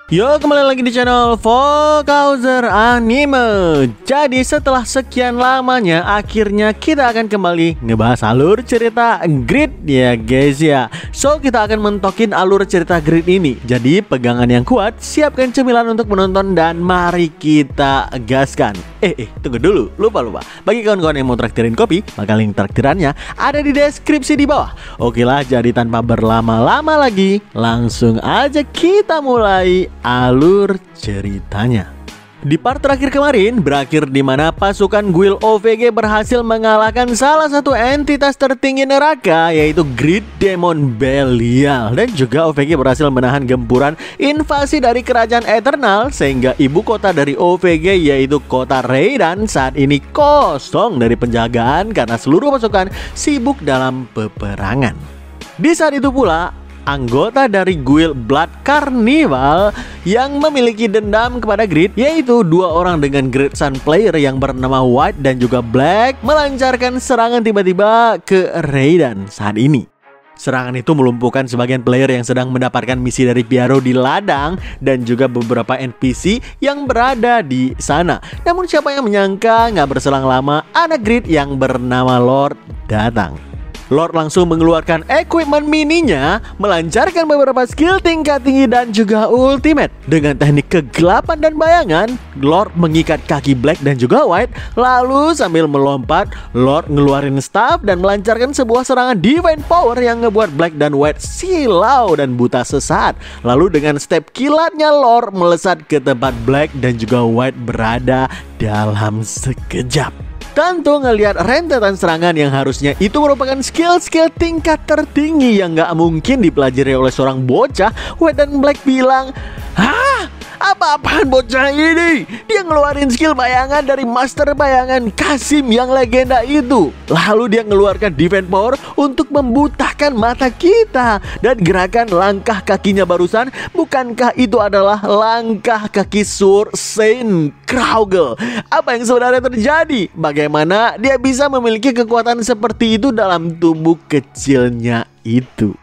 Yo, kembali lagi di channel Vokauser Anime. Jadi setelah sekian lamanya, akhirnya kita akan kembali ngebahas alur cerita Grid ya guys ya. So, kita akan mentokin alur cerita Grid ini. Jadi pegangan yang kuat, siapkan cemilan untuk menonton dan mari kita gaskan. Tunggu dulu, lupa. Bagi kawan-kawan yang mau traktirin kopi, maka link traktirannya ada di deskripsi di bawah. Oke lah, jadi tanpa berlama-lama lagi, langsung aja kita mulai alur ceritanya. Di part terakhir kemarin berakhir di mana pasukan Guild OVG berhasil mengalahkan salah satu entitas tertinggi neraka, yaitu Great Demon Belial, dan juga OVG berhasil menahan gempuran invasi dari kerajaan Eternal sehingga ibu kota dari OVG yaitu kota Raidan saat ini kosong dari penjagaan karena seluruh pasukan sibuk dalam peperangan. Di saat itu pula anggota dari Guild Blood Carnival yang memiliki dendam kepada Grid, yaitu dua orang dengan Great Sun Player yang bernama White dan juga Black, melancarkan serangan tiba-tiba ke Raidan saat ini. Serangan itu melumpuhkan sebagian player yang sedang mendapatkan misi dari Pyaro di ladang dan juga beberapa NPC yang berada di sana. Namun siapa yang menyangka nggak berselang lama anak Grid yang bernama Lord datang. Lord langsung mengeluarkan equipment mininya, melancarkan beberapa skill tingkat tinggi dan juga ultimate. Dengan teknik kegelapan dan bayangan, Lord mengikat kaki Black dan juga White. Lalu sambil melompat, Lord ngeluarin staff dan melancarkan sebuah serangan divine power yang ngebuat Black dan White silau dan buta sesaat. Lalu dengan step kilatnya, Lord melesat ke tempat Black dan juga White berada dalam sekejap. Tentu ngelihat rentetan serangan yang harusnya itu merupakan skill-skill tingkat tertinggi yang gak mungkin dipelajari oleh seorang bocah, White dan Black bilang, "Hah? Apa-apaan bocah ini? Dia ngeluarin skill bayangan dari master bayangan Kasim yang legenda itu. Lalu dia ngeluarkan defense power untuk membutakan mata kita. Dan gerakan langkah kakinya barusan, bukankah itu adalah langkah kaki Sur Saint Kraugel? Apa yang sebenarnya terjadi? Bagaimana dia bisa memiliki kekuatan seperti itu dalam tubuh kecilnya itu?"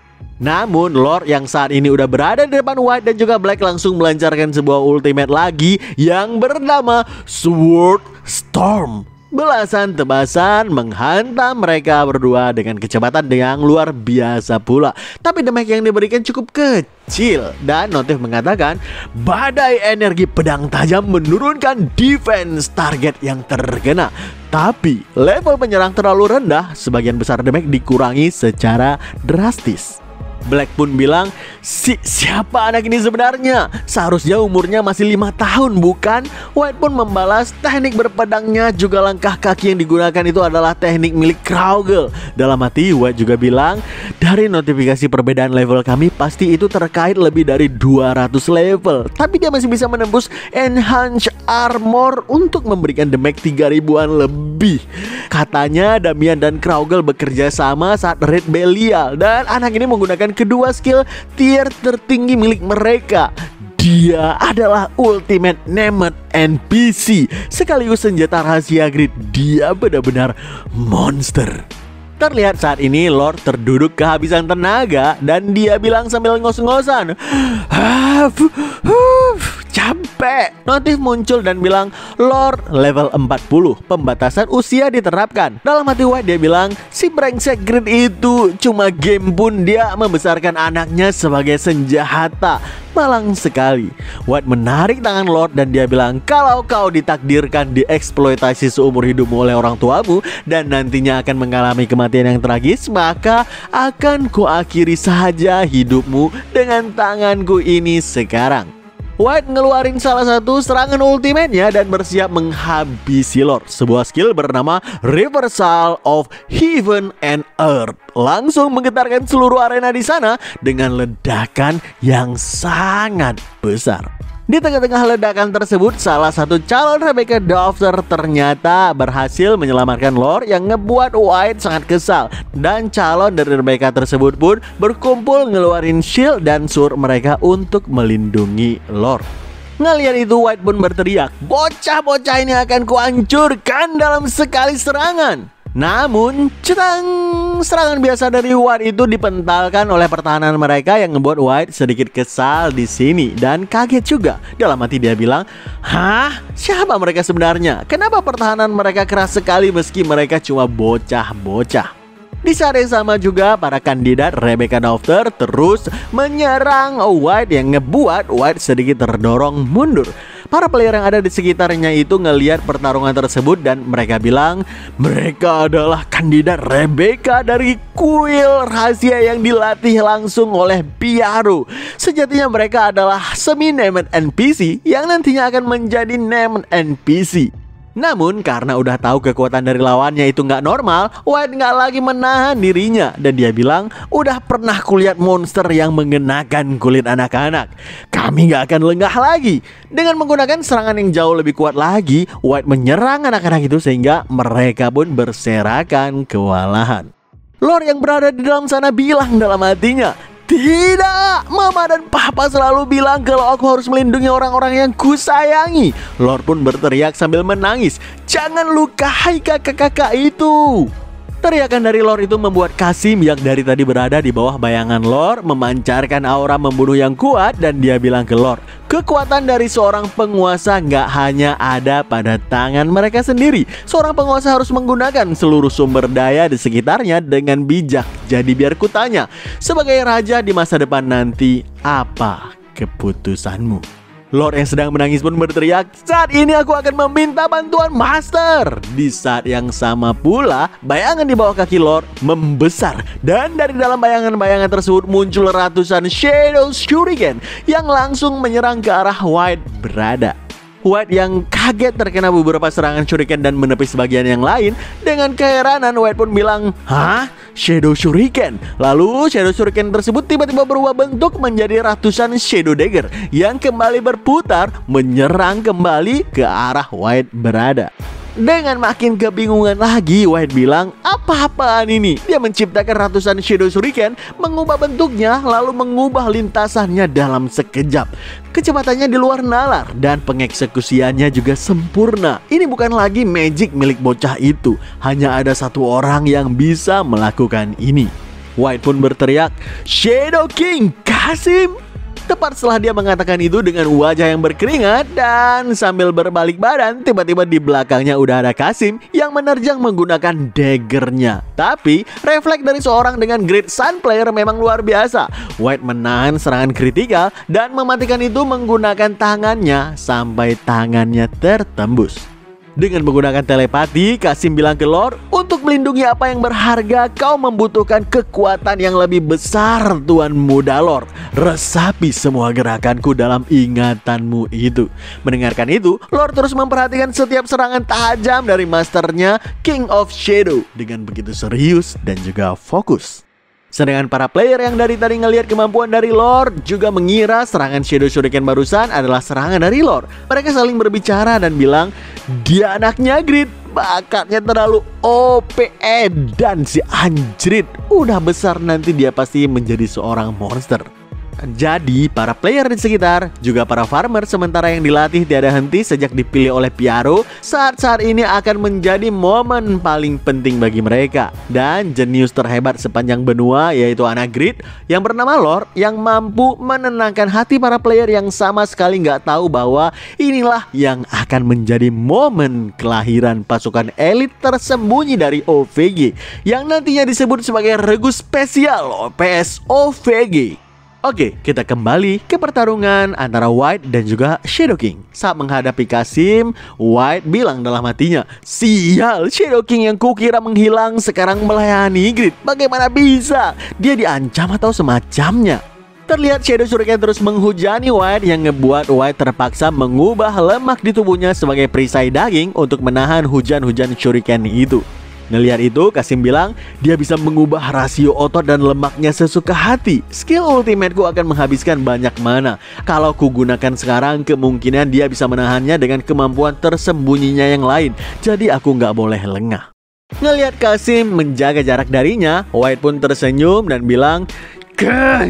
Namun Lord yang saat ini udah berada di depan White dan juga Black langsung melancarkan sebuah ultimate lagi yang bernama Sword Storm. Belasan tebasan menghantam mereka berdua dengan kecepatan yang luar biasa pula. Tapi damage yang diberikan cukup kecil. Dan notif mengatakan badai energi pedang tajam menurunkan defense target yang terkena. Tapi level penyerang terlalu rendah, sebagian besar damage dikurangi secara drastis. Black pun bilang, siapa anak ini sebenarnya? Seharusnya umurnya masih 5 tahun bukan? White pun membalas, teknik berpedangnya juga langkah kaki yang digunakan itu adalah teknik milik Kraugel. Dalam hati White juga bilang, dari notifikasi perbedaan level kami pasti itu terkait lebih dari 200 level. Tapi dia masih bisa menembus enhance armor untuk memberikan damage 3000-an lebih. Katanya Damian dan Kraugel bekerja sama saat raid Belial. Dan anak ini menggunakan kedua skill tier tertinggi milik mereka. Dia adalah ultimate named NPC sekaligus senjata rahasia Grid. Dia benar-benar monster. Terlihat saat ini Lord terduduk kehabisan tenaga dan dia bilang sambil ngos-ngosan, capek. Notif muncul dan bilang, Lord level 40, pembatasan usia diterapkan. Dalam hati White dia bilang, si brengsek Grid itu cuma game pun dia membesarkan anaknya sebagai senjata. Malang sekali. White menarik tangan Lord dan dia bilang, kalau kau ditakdirkan dieksploitasi seumur hidupmu oleh orang tuamu dan nantinya akan mengalami kematian yang tragis, maka akan kuakhiri saja hidupmu dengan tanganku ini sekarang. White ngeluarin salah satu serangan ultimate-nya dan bersiap menghabisi Lord. Sebuah skill bernama Reversal of Heaven and Earth langsung menggetarkan seluruh arena di sana dengan ledakan yang sangat besar. Di tengah-tengah ledakan tersebut, salah satu calon Rebecca Dofter ternyata berhasil menyelamatkan Lord yang ngebuat White sangat kesal. Dan calon dari Rebecca tersebut pun berkumpul ngeluarin shield dan sword mereka untuk melindungi Lord. Ngelihat itu White pun berteriak, bocah-bocah ini akan kuhancurkan dalam sekali serangan. Namun, serangan biasa dari White itu dipentalkan oleh pertahanan mereka yang membuat White sedikit kesal di sini dan kaget juga. Dalam hati dia bilang, "Hah? Siapa mereka sebenarnya? Kenapa pertahanan mereka keras sekali meski mereka cuma bocah-bocah?" Di saat yang sama juga para kandidat Rebecca Daughter terus menyerang White yang ngebuat White sedikit terdorong mundur. Para player yang ada di sekitarnya itu ngelihat pertarungan tersebut dan mereka bilang mereka adalah kandidat Rebecca dari kuil rahasia yang dilatih langsung oleh Piaro. Sejatinya mereka adalah semi-named NPC yang nantinya akan menjadi named NPC. Namun karena udah tahu kekuatan dari lawannya itu nggak normal, White nggak lagi menahan dirinya dan dia bilang, "Udah pernah kulihat monster yang mengenakan kulit anak-anak. Kami nggak akan lengah lagi." Dengan menggunakan serangan yang jauh lebih kuat lagi, White menyerang anak-anak itu sehingga mereka pun berserakan kewalahan. Lord yang berada di dalam sana bilang dalam hatinya, "Tidak, Mama dan Papa selalu bilang kalau aku harus melindungi orang-orang yang kusayangi." Lord pun berteriak sambil menangis, "Jangan lukai kakak-kakak itu." Teriakan dari Lord itu membuat Kasim yang dari tadi berada di bawah bayangan Lord memancarkan aura membunuh yang kuat dan dia bilang ke Lord, kekuatan dari seorang penguasa nggak hanya ada pada tangan mereka sendiri. Seorang penguasa harus menggunakan seluruh sumber daya di sekitarnya dengan bijak. Jadi biar kutanya, sebagai raja di masa depan nanti, apa keputusanmu? Lord yang sedang menangis pun berteriak, "Saat ini aku akan meminta bantuan Master." Di saat yang sama pula, bayangan di bawah kaki Lord membesar. Dan dari dalam bayangan-bayangan tersebut muncul ratusan Shadow Shuriken yang langsung menyerang ke arah White berada. White yang kaget terkena beberapa serangan shuriken dan menepis sebagian yang lain. Dengan keheranan White pun bilang, "Hah? Shadow Shuriken?" Lalu Shadow Shuriken tersebut tiba-tiba berubah bentuk menjadi ratusan Shadow Dagger yang kembali berputar menyerang kembali ke arah White berada. Dengan makin kebingungan lagi, White bilang, "Apa-apaan ini?" Dia menciptakan ratusan Shadow Shuriken, mengubah bentuknya, lalu mengubah lintasannya dalam sekejap. Kecepatannya di luar nalar dan pengeksekusiannya juga sempurna. Ini bukan lagi magic milik bocah itu. Hanya ada satu orang yang bisa melakukan ini. White pun berteriak, "Shadow King Kasim!" Tepat setelah dia mengatakan itu dengan wajah yang berkeringat dan sambil berbalik badan, tiba-tiba di belakangnya udah ada Kasim yang menerjang menggunakan daggernya. Tapi refleks dari seorang dengan Great Sun Player memang luar biasa. White menahan serangan kritikal dan mematikan itu menggunakan tangannya sampai tangannya tertembus. Dengan menggunakan telepati, Kasim bilang ke Lord, "Untuk melindungi apa yang berharga, kau membutuhkan kekuatan yang lebih besar, Tuan Muda Lord. Resapi semua gerakanku dalam ingatanmu itu." Mendengarkan itu, Lord terus memperhatikan setiap serangan tajam dari masternya, King of Shadow, dengan begitu serius dan juga fokus. Sedangkan para player yang dari tadi ngelihat kemampuan dari Lord juga mengira serangan Shadow Shuriken barusan adalah serangan dari Lord. Mereka saling berbicara dan bilang, "Dia anaknya Grid, bakatnya terlalu OP, dan si anjrit udah besar nanti dia pasti menjadi seorang monster." Jadi para player di sekitar, juga para farmer sementara yang dilatih tiada henti sejak dipilih oleh Piaro, saat-saat ini akan menjadi momen paling penting bagi mereka. Dan jenius terhebat sepanjang benua yaitu anak Grid yang bernama Lord yang mampu menenangkan hati para player yang sama sekali nggak tahu bahwa inilah yang akan menjadi momen kelahiran pasukan elit tersembunyi dari OVG yang nantinya disebut sebagai regu spesial OPS OVG. Oke, kita kembali ke pertarungan antara White dan juga Shadow King. Saat menghadapi Kasim, White bilang dalam hatinya, "Sial, Shadow King yang kukira menghilang sekarang melayani Grid. Bagaimana bisa? Dia diancam atau semacamnya?" Terlihat Shadow Shuriken terus menghujani White yang ngebuat White terpaksa mengubah lemak di tubuhnya sebagai perisai daging untuk menahan hujan-hujan Shuriken itu. Ngelihat itu, Kasim bilang dia bisa mengubah rasio otot dan lemaknya sesuka hati. Skill ultimateku akan menghabiskan banyak mana. Kalau ku gunakan sekarang, kemungkinan dia bisa menahannya dengan kemampuan tersembunyinya yang lain. Jadi aku nggak boleh lengah. Ngelihat Kasim menjaga jarak darinya, White pun tersenyum dan bilang,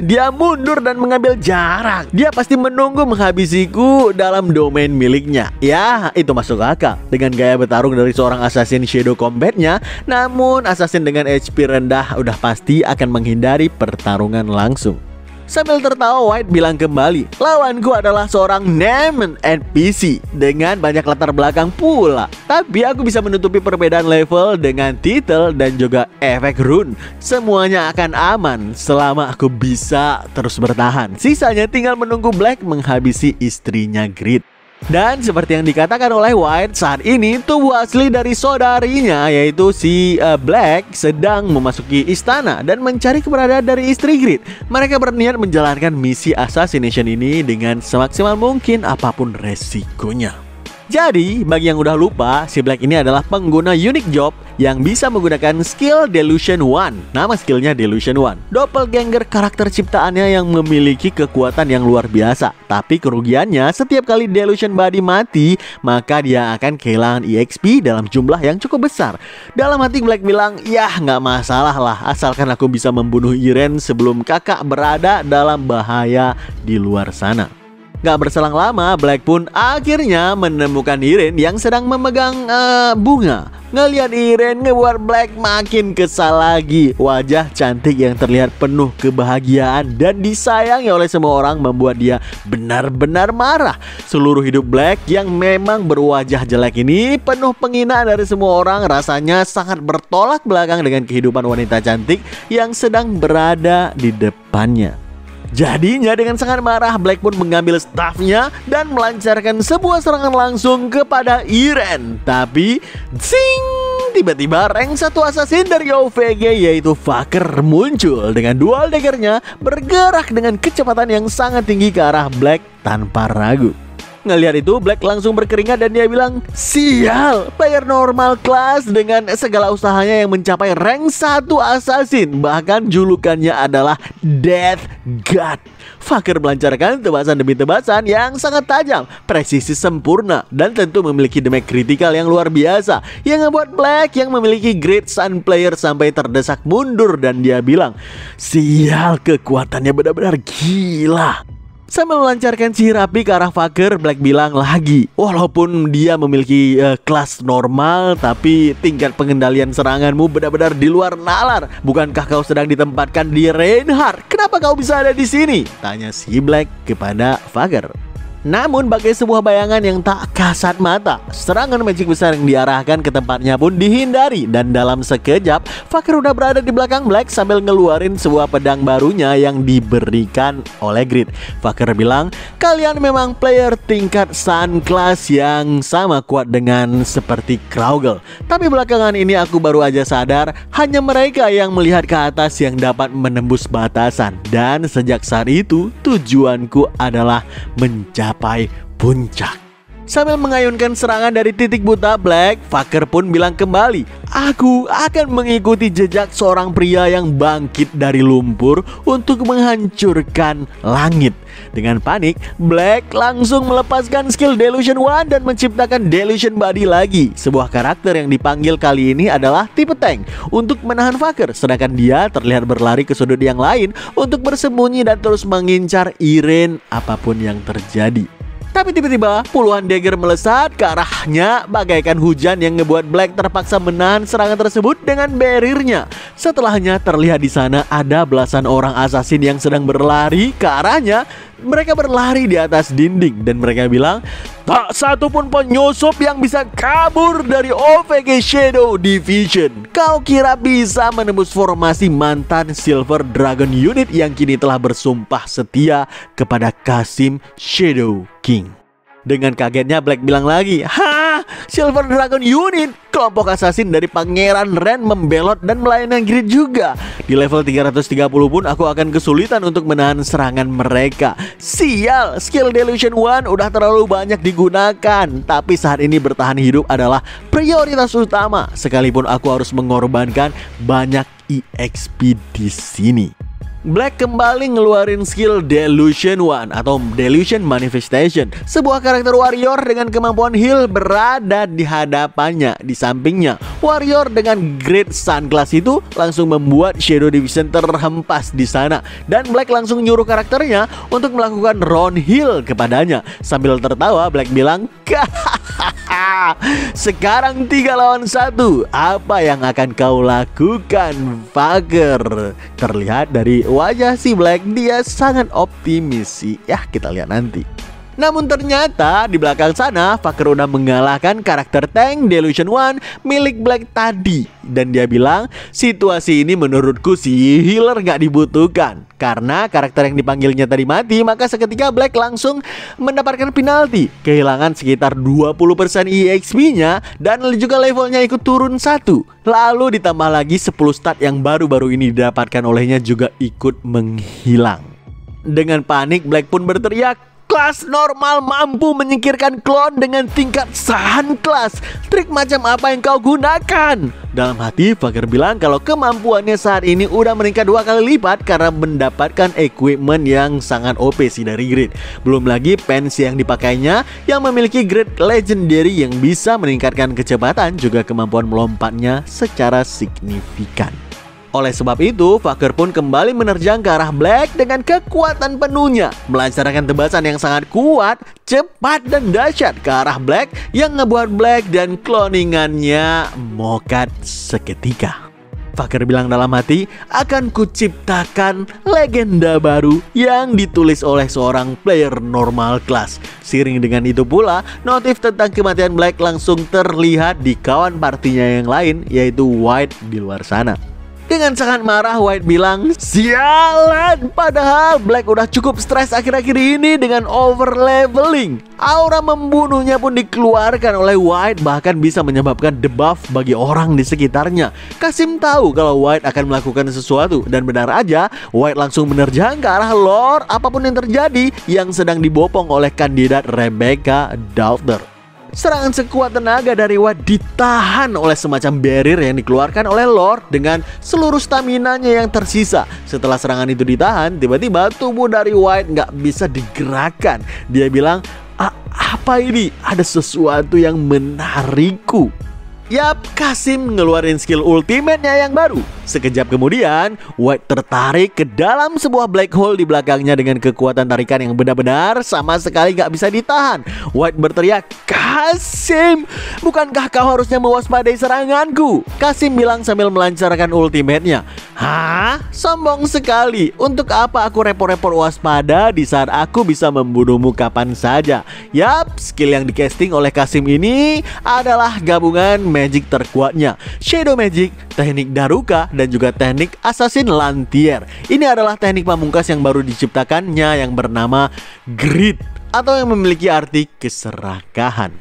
Dia mundur dan mengambil jarak. Dia pasti menunggu menghabisiku dalam domain miliknya. Ya, itu masuk akal dengan gaya bertarung dari seorang assassin Shadow Combat-nya. Namun assassin dengan HP rendah udah pasti akan menghindari pertarungan langsung. Sambil tertawa, White bilang kembali, lawanku adalah seorang named NPC dengan banyak latar belakang pula. Tapi aku bisa menutupi perbedaan level dengan titel dan juga efek rune. Semuanya akan aman selama aku bisa terus bertahan. Sisanya tinggal menunggu Black menghabisi istrinya Grid. Dan seperti yang dikatakan oleh White, saat ini tubuh asli dari saudarinya yaitu si Black sedang memasuki istana dan mencari keberadaan dari istri Grid. Mereka berniat menjalankan misi assassination ini dengan semaksimal mungkin apapun resikonya. Jadi, bagi yang udah lupa, si Black ini adalah pengguna unique job yang bisa menggunakan skill Delusion One. Nama skillnya Delusion One. Doppelganger karakter ciptaannya yang memiliki kekuatan yang luar biasa. Tapi kerugiannya, setiap kali Delusion Body mati, maka dia akan kehilangan EXP dalam jumlah yang cukup besar. Dalam hati Black bilang, ya nggak masalah lah, asalkan aku bisa membunuh Irene sebelum kakak berada dalam bahaya di luar sana. Gak berselang lama, Black pun akhirnya menemukan Irene yang sedang memegang bunga. Ngelihat Irene ngebuat Black makin kesal lagi. Wajah cantik yang terlihat penuh kebahagiaan dan disayangi oleh semua orang membuat dia benar-benar marah. Seluruh hidup Black yang memang berwajah jelek ini penuh penghinaan dari semua orang, rasanya sangat bertolak belakang dengan kehidupan wanita cantik yang sedang berada di depannya. Jadinya dengan sangat marah, Black pun mengambil staffnya dan melancarkan sebuah serangan langsung kepada Irene. Tapi, zing! Tiba-tiba rank 1 assassin dari OVG yaitu Faker muncul dengan dual daggernya bergerak dengan kecepatan yang sangat tinggi ke arah Black tanpa ragu. Ngelihat itu, Black langsung berkeringat dan dia bilang, sial, player normal kelas dengan segala usahanya yang mencapai rank 1 assassin. Bahkan julukannya adalah Death God. Faker melancarkan tebasan demi tebasan yang sangat tajam, presisi sempurna, dan tentu memiliki damage kritikal yang luar biasa, yang membuat Black yang memiliki Great Sun player sampai terdesak mundur dan dia bilang, sial, kekuatannya benar-benar gila. Sambil melancarkan sihir api ke arah Faker, Black bilang lagi, walaupun dia memiliki kelas normal, tapi tingkat pengendalian seranganmu benar-benar di luar nalar. Bukankah kau sedang ditempatkan di Reinhardt? Kenapa kau bisa ada di sini? Tanya si Black kepada Faker. Namun bagai sebuah bayangan yang tak kasat mata, serangan magic besar yang diarahkan ke tempatnya pun dihindari. Dan dalam sekejap, Faker udah berada di belakang Black sambil ngeluarin sebuah pedang barunya yang diberikan oleh Grid. Faker bilang, kalian memang player tingkat Sun Class yang sama kuat dengan seperti Kraugle. Tapi belakangan ini aku baru aja sadar, hanya mereka yang melihat ke atas yang dapat menembus batasan. Dan sejak saat itu, tujuanku adalah mencapai puncak. Sambil mengayunkan serangan dari titik buta Black, Faker pun bilang kembali, aku akan mengikuti jejak seorang pria yang bangkit dari lumpur untuk menghancurkan langit. Dengan panik, Black langsung melepaskan skill Delusion One dan menciptakan Delusion Body lagi. Sebuah karakter yang dipanggil kali ini adalah tipe tank untuk menahan Faker, sedangkan dia terlihat berlari ke sudut yang lain untuk bersembunyi dan terus mengincar Irene apapun yang terjadi. Tapi tiba-tiba puluhan dagger melesat ke arahnya bagaikan hujan yang ngebuat Black terpaksa menahan serangan tersebut dengan barriernya. Setelahnya terlihat di sana ada belasan orang assassin yang sedang berlari ke arahnya. Mereka berlari di atas dinding dan mereka bilang, tak satu pun penyusup yang bisa kabur dari OVG Shadow Division. Kau kira bisa menembus formasi mantan Silver Dragon Unit yang kini telah bersumpah setia kepada Kasim Shadow King. Dengan kagetnya Black bilang lagi, ha, Silver Dragon Unit, kelompok assassin dari Pangeran Ren membelot dan melayani Grid juga. Di level 330 pun aku akan kesulitan untuk menahan serangan mereka. Sial, skill Delusion One udah terlalu banyak digunakan. Tapi saat ini bertahan hidup adalah prioritas utama, sekalipun aku harus mengorbankan banyak EXP di sini. Black kembali ngeluarin skill Delusion One atau Delusion Manifestation. Sebuah karakter warrior dengan kemampuan heal berada di hadapannya. Di sampingnya, warrior dengan Great Sunglass itu langsung membuat Shadow Division terhempas di sana. Dan Black langsung nyuruh karakternya untuk melakukan round heal kepadanya. Sambil tertawa, Black bilang, "Sekarang 3 lawan 1. Apa yang akan kau lakukan, fucker?" Terlihat dari wajah si Black, dia sangat optimis sih. Ya, kita lihat nanti. Namun ternyata di belakang sana fucker udah mengalahkan karakter tank Delusion One milik Black tadi. Dan dia bilang, situasi ini menurutku si healer gak dibutuhkan. Karena karakter yang dipanggilnya tadi mati, maka seketika Black langsung mendapatkan penalti, kehilangan sekitar 20% EXP-nya dan juga levelnya ikut turun 1. Lalu ditambah lagi 10 stat yang baru-baru ini didapatkan olehnya juga ikut menghilang. Dengan panik, Black pun berteriak, "Kelas normal mampu menyingkirkan klon dengan tingkat Sun Class. Trik macam apa yang kau gunakan?" Dalam hati, fucker bilang kalau kemampuannya saat ini udah meningkat 2 kali lipat karena mendapatkan equipment yang sangat OP sih dari Grid. Belum lagi pants yang dipakainya yang memiliki grade legendary yang bisa meningkatkan kecepatan juga kemampuan melompatnya secara signifikan. Oleh sebab itu, fucker pun kembali menerjang ke arah Black dengan kekuatan penuhnya, melancarkan tebasan yang sangat kuat, cepat dan dahsyat ke arah Black yang ngebuat Black dan cloningannya mokat seketika. Fucker bilang dalam hati, "Akan kuciptakan legenda baru yang ditulis oleh seorang player normal kelas." Seiring dengan itu pula, notif tentang kematian Black langsung terlihat di kawan partinya yang lain, yaitu White di luar sana. Dengan sangat marah, White bilang, "Sialan, padahal Black udah cukup stres akhir-akhir ini dengan over leveling. Aura membunuhnya pun dikeluarkan oleh White, bahkan bisa menyebabkan debuff bagi orang di sekitarnya." Kasim tahu kalau White akan melakukan sesuatu, dan benar aja, White langsung menerjang ke arah Lord apapun yang terjadi yang sedang dibopong oleh kandidat Rebecca Daughter. Serangan sekuat tenaga dari White ditahan oleh semacam barrier yang dikeluarkan oleh Lord dengan seluruh staminanya yang tersisa. Setelah serangan itu ditahan, tiba-tiba tubuh dari White nggak bisa digerakkan. Dia bilang, "Apa ini? Ada sesuatu yang menarikku." Yap, Kasim ngeluarin skill ultimate-nya yang baru. Sekejap kemudian, White tertarik ke dalam sebuah black hole di belakangnya dengan kekuatan tarikan yang benar-benar sama sekali gak bisa ditahan. White berteriak, "Kasim, bukankah kau harusnya mewaspadai seranganku?" Kasim bilang sambil melancarkan ultimate-nya. "Hah? Sombong sekali. Untuk apa aku repot-repot waspada di saat aku bisa membunuhmu kapan saja?" Yap, skill yang dicasting oleh Kasim ini adalah gabungan magic terkuatnya, Shadow Magic, teknik Daruka, dan juga teknik Assassin Lantier. Ini adalah teknik pamungkas yang baru diciptakannya yang bernama Grid, atau yang memiliki arti keserakahan.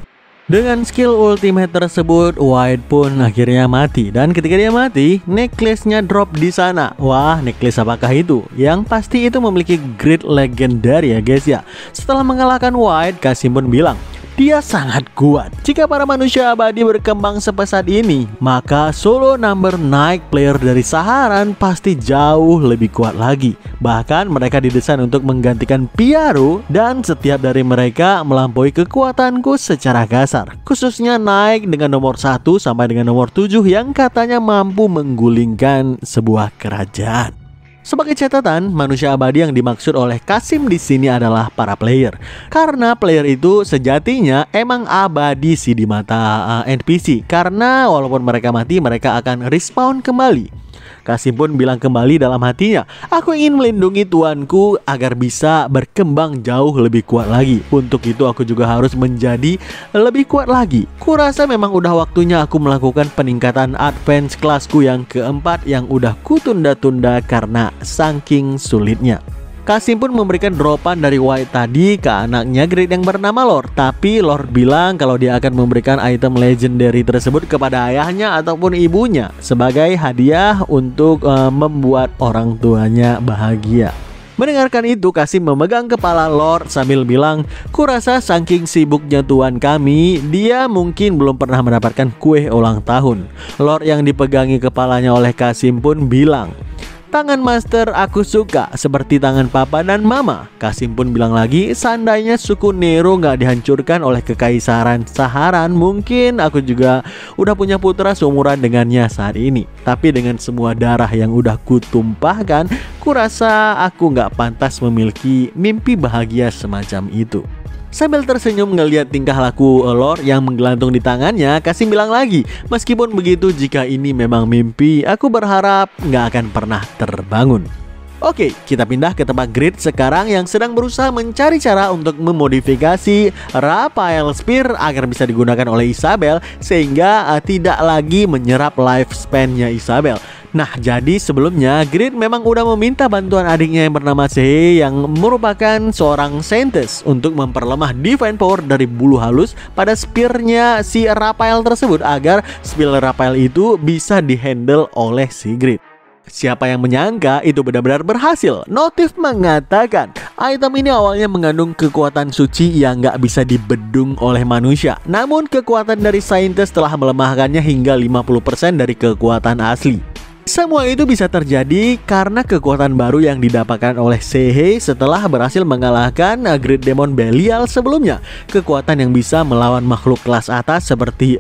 Dengan skill ultimate tersebut, White pun akhirnya mati. Dan ketika dia mati, necklace-nya drop di sana. Wah, necklace apakah itu? Yang pasti itu memiliki Grid legendary ya guys ya. Setelah mengalahkan White, Kasim pun bilang, dia sangat kuat. Jika para manusia abadi berkembang sepesat ini, maka solo number night player dari Saharan pasti jauh lebih kuat lagi. Bahkan mereka didesain untuk menggantikan Piaro, dan setiap dari mereka melampaui kekuatanku secara kasar. Khususnya naik dengan nomor 1 sampai dengan nomor 7 yang katanya mampu menggulingkan sebuah kerajaan. Sebagai catatan, manusia abadi yang dimaksud oleh Kasim di sini adalah para player. Karena player itu sejatinya emang abadi sih di mata NPC. Karena walaupun mereka mati, mereka akan respawn kembali. Kasim pun bilang kembali dalam hatinya, "Aku ingin melindungi tuanku agar bisa berkembang jauh lebih kuat lagi. Untuk itu aku juga harus menjadi lebih kuat lagi. Kurasa memang udah waktunya aku melakukan peningkatan advance kelasku yang keempat yang udah kutunda-tunda karena saking sulitnya." Kasim pun memberikan dropan dari White tadi ke anaknya Grid yang bernama Lord. Tapi Lord bilang kalau dia akan memberikan item legendary tersebut kepada ayahnya ataupun ibunya sebagai hadiah untuk membuat orang tuanya bahagia. Mendengarkan itu, Kasim memegang kepala Lord sambil bilang, "Kurasa saking sibuknya tuan kami, dia mungkin belum pernah mendapatkan kue ulang tahun." Lord yang dipegangi kepalanya oleh Kasim pun bilang, Tangan Master aku suka, seperti tangan papa dan mama. Kasim pun bilang lagi, seandainya suku Nero nggak dihancurkan oleh kekaisaran Saharan, mungkin aku juga udah punya putra seumuran dengannya saat ini. Tapi dengan semua darah yang udah kutumpahkan, kurasa aku nggak pantas memiliki mimpi bahagia semacam itu. Sambil tersenyum ngeliat tingkah laku Lord yang menggelantung di tangannya, Kasim bilang lagi, meskipun begitu, jika ini memang mimpi, aku berharap nggak akan pernah terbangun. Oke, kita pindah ke tempat Grid sekarang yang sedang berusaha mencari cara untuk memodifikasi Raphael Spear agar bisa digunakan oleh Isabel sehingga tidak lagi menyerap lifespan-nya Isabel. Nah, jadi sebelumnya Grid memang udah meminta bantuan adiknya yang bernama Sehe yang merupakan seorang Saintes untuk memperlemah divine power dari bulu halus pada spear-nya si Raphael tersebut agar spear Raphael itu bisa dihandle oleh si Grid. Siapa yang menyangka itu benar-benar berhasil. Notif mengatakan item ini awalnya mengandung kekuatan suci yang nggak bisa dibendung oleh manusia. Namun kekuatan dari Saintes telah melemahkannya hingga 50% dari kekuatan asli. Semua itu bisa terjadi karena kekuatan baru yang didapatkan oleh Sehe setelah berhasil mengalahkan Great Demon Belial sebelumnya. Kekuatan yang bisa melawan makhluk kelas atas seperti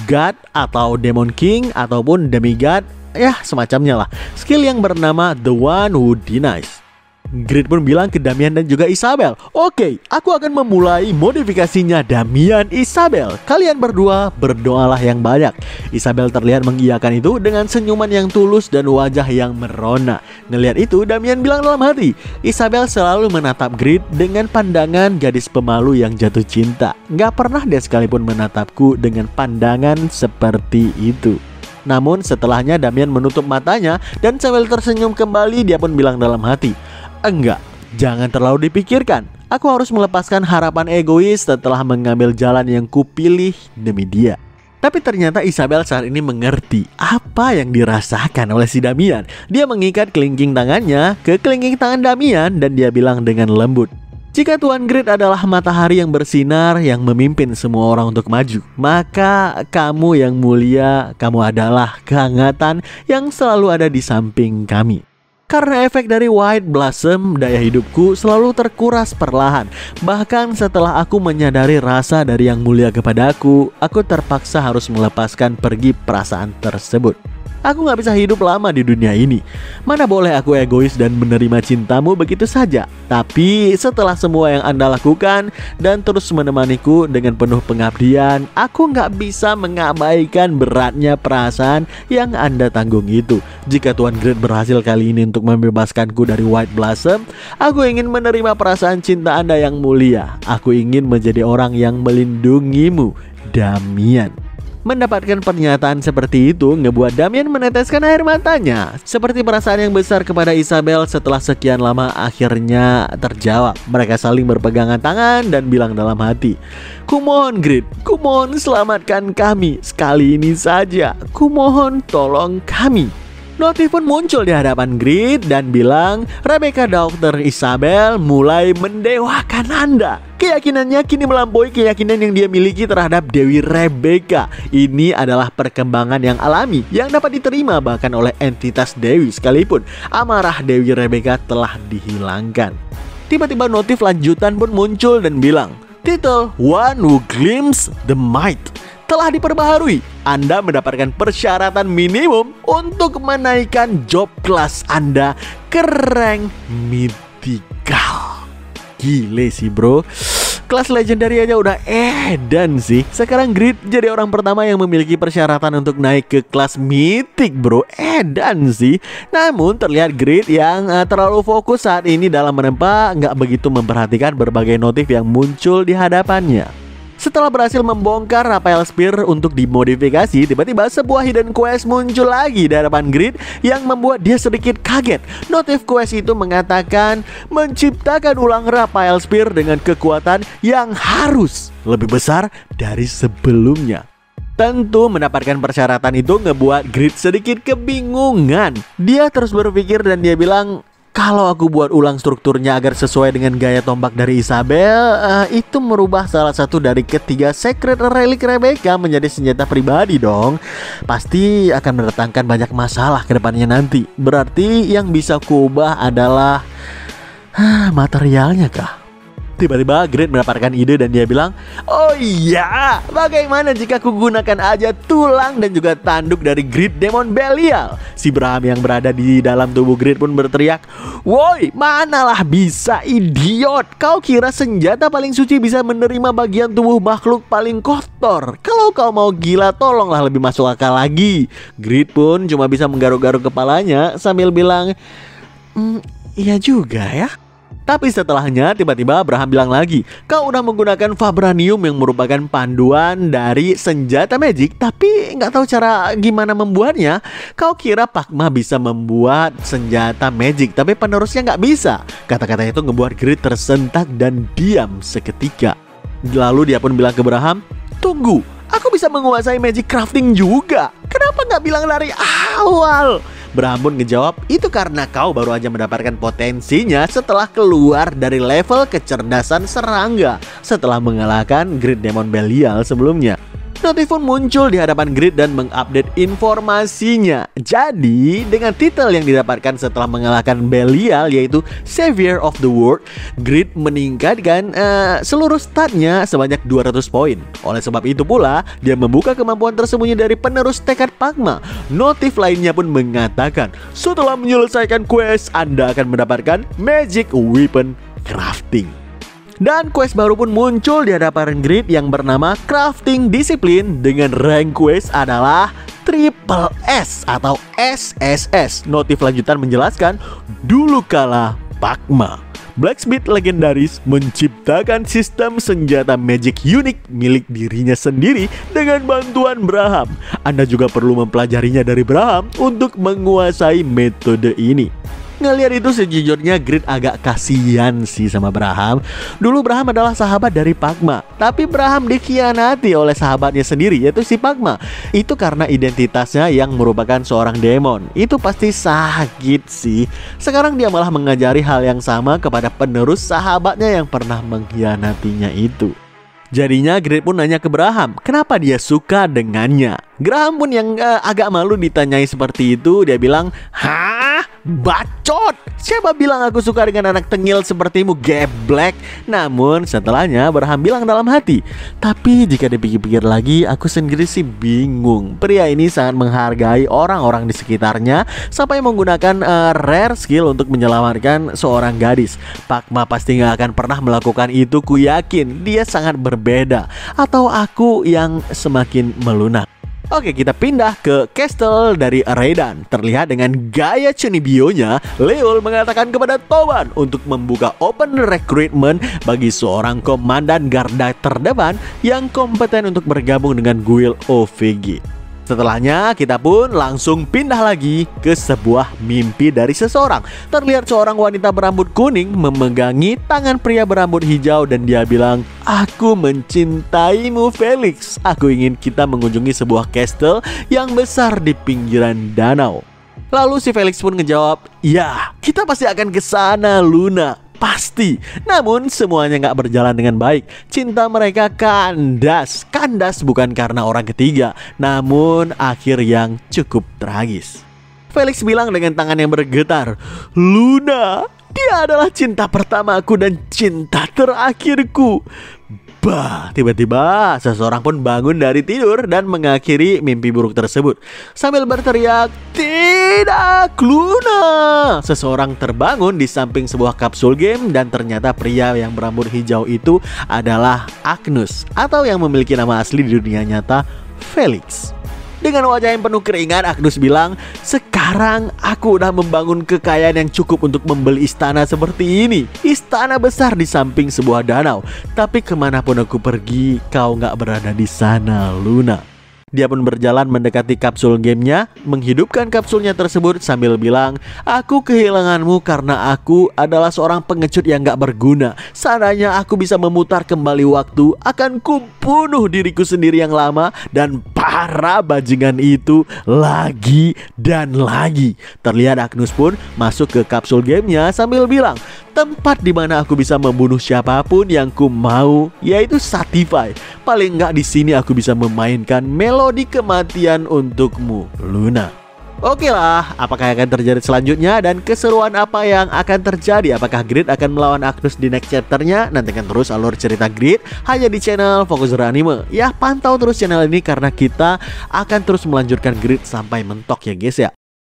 God atau Demon King ataupun Demigod, ya semacamnya lah. Skill yang bernama The One Who Denies. Grid pun bilang ke Damian dan juga Isabel, oke, aku akan memulai modifikasinya Damian Isabel. Kalian berdua berdoalah yang banyak. Isabel terlihat mengiyakan itu dengan senyuman yang tulus dan wajah yang merona. Ngelihat itu, Damian bilang dalam hati, Isabel selalu menatap Grid dengan pandangan gadis pemalu yang jatuh cinta. Gak pernah dia sekalipun menatapku dengan pandangan seperti itu. Namun setelahnya Damian menutup matanya dan sambil tersenyum kembali dia pun bilang dalam hati, enggak, jangan terlalu dipikirkan. Aku harus melepaskan harapan egois setelah mengambil jalan yang kupilih demi dia. Tapi ternyata Isabel saat ini mengerti apa yang dirasakan oleh si Damian. Dia mengikat kelingking tangannya ke kelingking tangan Damian dan dia bilang dengan lembut, jika Tuan Grid adalah matahari yang bersinar yang memimpin semua orang untuk maju, maka kamu yang mulia, kamu adalah kehangatan yang selalu ada di samping kami. Karena efek dari White Blossom, daya hidupku selalu terkuras perlahan. Bahkan setelah aku menyadari rasa dari Yang Mulia kepadaku, aku terpaksa harus melepaskan pergi perasaan tersebut. Aku gak bisa hidup lama di dunia ini. Mana boleh aku egois dan menerima cintamu begitu saja. Tapi setelah semua yang Anda lakukan dan terus menemaniku dengan penuh pengabdian, aku gak bisa mengabaikan beratnya perasaan yang Anda tanggung itu. Jika Tuan Grid berhasil kali ini untuk membebaskanku dari White Blossom, aku ingin menerima perasaan cinta Anda yang mulia. Aku ingin menjadi orang yang melindungimu, Damian. Mendapatkan pernyataan seperti itu ngebuat Damian meneteskan air matanya. Seperti perasaan yang besar kepada Isabel setelah sekian lama akhirnya terjawab. Mereka saling berpegangan tangan dan bilang dalam hati, kumohon Grid, kumohon selamatkan kami. Sekali ini saja, kumohon tolong kami. Notif pun muncul di hadapan Grid dan bilang, Rebecca Dr. Isabel mulai mendewakan Anda. Keyakinannya kini melampaui keyakinan yang dia miliki terhadap Dewi Rebecca. Ini adalah perkembangan yang alami yang dapat diterima bahkan oleh entitas Dewi sekalipun. Amarah Dewi Rebecca telah dihilangkan. Tiba-tiba notif lanjutan pun muncul dan bilang, titel One Who Glimpses the Might telah diperbaharui. Anda mendapatkan persyaratan minimum untuk menaikkan job class Anda ke rank mythical. Gile sih bro, kelas legendary aja udah edan sih. Sekarang Grid jadi orang pertama yang memiliki persyaratan untuk naik ke kelas mythic bro. Edan sih. Namun terlihat Grid yang terlalu fokus saat ini dalam menempa, nggak begitu memperhatikan berbagai notif yang muncul di hadapannya. Setelah berhasil membongkar Raphael Spear untuk dimodifikasi, tiba-tiba sebuah hidden quest muncul lagi di hadapan Grid yang membuat dia sedikit kaget. Notif quest itu mengatakan menciptakan ulang Raphael Spear dengan kekuatan yang harus lebih besar dari sebelumnya. Tentu mendapatkan persyaratan itu ngebuat Grid sedikit kebingungan. Dia terus berpikir dan dia bilang, Kalau aku buat ulang strukturnya agar sesuai dengan gaya tombak dari Isabel, itu merubah salah satu dari ketiga secret relic Rebecca menjadi senjata pribadi dong. Pasti akan mendatangkan banyak masalah ke depannya nanti. Berarti yang bisa kuubah adalah materialnya kah? Tiba-tiba Grid mendapatkan ide dan dia bilang, "Oh iya, bagaimana jika aku gunakan aja tulang dan juga tanduk dari Grid Demon Belial?" Si Braham yang berada di dalam tubuh Grid pun berteriak, "Woi, manalah bisa, idiot. Kau kira senjata paling suci bisa menerima bagian tubuh makhluk paling kotor? Kalau kau mau gila, tolonglah lebih masuk akal lagi." Grid pun cuma bisa menggaruk-garuk kepalanya sambil bilang, "Iya juga ya." Tapi setelahnya tiba-tiba Abraham bilang lagi, "Kau udah menggunakan Vibranium yang merupakan panduan dari senjata magic, tapi nggak tahu cara gimana membuatnya. Kau kira Pakma bisa membuat senjata magic, tapi penerusnya nggak bisa." Kata-kata itu ngebuat Grid tersentak dan diam seketika. Lalu dia pun bilang ke Abraham, "Tunggu, aku bisa menguasai magic crafting juga. Kenapa nggak bilang dari awal?" Braham pun ngejawab, "Itu karena kau baru aja mendapatkan potensinya setelah keluar dari level kecerdasan serangga setelah mengalahkan Grid Demon Belial sebelumnya." Notif pun muncul di hadapan Grid dan mengupdate informasinya. Jadi dengan titel yang didapatkan setelah mengalahkan Belial yaitu Savior of the World, Grid meningkatkan seluruh statnya sebanyak 200 poin. Oleh sebab itu pula dia membuka kemampuan tersembunyi dari penerus tekad Pakma. Notif lainnya pun mengatakan, setelah menyelesaikan quest Anda akan mendapatkan Magic Weapon Crafting. Dan quest baru pun muncul di hadapan Grid yang bernama Crafting Discipline dengan rank quest adalah Triple S atau SSS. Notif lanjutan menjelaskan, dulu kala Pakma, blacksmith legendaris, menciptakan sistem senjata magic unik milik dirinya sendiri dengan bantuan Braham. Anda juga perlu mempelajarinya dari Braham untuk menguasai metode ini. Ngelihat itu sejujurnya Grid agak kasihan sih sama Braham. Dulu Braham adalah sahabat dari Pakma, tapi Braham dikhianati oleh sahabatnya sendiri yaitu si Pakma. Itu karena identitasnya yang merupakan seorang demon. Itu pasti sakit sih. Sekarang dia malah mengajari hal yang sama kepada penerus sahabatnya yang pernah mengkhianatinya itu. Jadinya Grid pun nanya ke Braham, kenapa dia suka dengannya. Graham pun yang agak malu ditanyai seperti itu. Dia bilang, "Hah? Bacot! Siapa bilang aku suka dengan anak tengil sepertimu, geblek?" Namun setelahnya Braham bilang dalam hati, "Tapi jika dipikir-pikir lagi, aku sendiri sih bingung. Pria ini sangat menghargai orang-orang di sekitarnya sampai menggunakan rare skill untuk menyelamatkan seorang gadis. Pakma pasti gak akan pernah melakukan itu, ku yakin dia sangat berbeda. Atau aku yang semakin melunak." Oke, kita pindah ke Castle dari Raiden. Terlihat dengan gaya Chunibyo-nya, Leol mengatakan kepada Toban untuk membuka open recruitment bagi seorang komandan garda terdepan yang kompeten untuk bergabung dengan guild OVG. Setelahnya kita pun langsung pindah lagi ke sebuah mimpi dari seseorang. Terlihat seorang wanita berambut kuning memegangi tangan pria berambut hijau dan dia bilang, "Aku mencintaimu Felix. Aku ingin kita mengunjungi sebuah castle yang besar di pinggiran danau." Lalu si Felix pun ngejawab, "Ya, kita pasti akan ke sana, Luna. Pasti." Namun semuanya gak berjalan dengan baik. Cinta mereka kandas. Kandas bukan karena orang ketiga, namun akhir yang cukup tragis. Felix bilang dengan tangan yang bergetar, "Luna, dia adalah cinta pertamaku dan cinta terakhirku." Bah, tiba-tiba seseorang pun bangun dari tidur dan mengakhiri mimpi buruk tersebut sambil berteriak, "Tidak, Luna!" Seseorang terbangun di samping sebuah kapsul game dan ternyata pria yang berambut hijau itu adalah Agnus atau yang memiliki nama asli di dunia nyata, Felix. Dengan wajah yang penuh keringat, Agnus bilang, "Sekarang aku udah membangun kekayaan yang cukup untuk membeli istana seperti ini. Istana besar di samping sebuah danau. Tapi kemanapun aku pergi, kau gak berada di sana, Luna." Dia pun berjalan mendekati kapsul gamenya, menghidupkan kapsulnya tersebut sambil bilang, "Aku kehilanganmu karena aku adalah seorang pengecut yang gak berguna. Seandainya aku bisa memutar kembali waktu, akan kubunuh diriku sendiri yang lama dan para bajingan itu lagi dan lagi." Terlihat Agnus pun masuk ke kapsul gamenya sambil bilang, "Tempat di mana aku bisa membunuh siapapun yang ku mau, yaitu Satify. Paling nggak di sini aku bisa memainkan melodi kematian untukmu, Luna." Oke lah, apakah yang akan terjadi selanjutnya dan keseruan apa yang akan terjadi? Apakah Grid akan melawan Agnus di next chapternya? Nantikan terus alur cerita Grid hanya di channel Fokuser Anime. Ya, pantau terus channel ini karena kita akan terus melanjutkan Grid sampai mentok ya guys ya.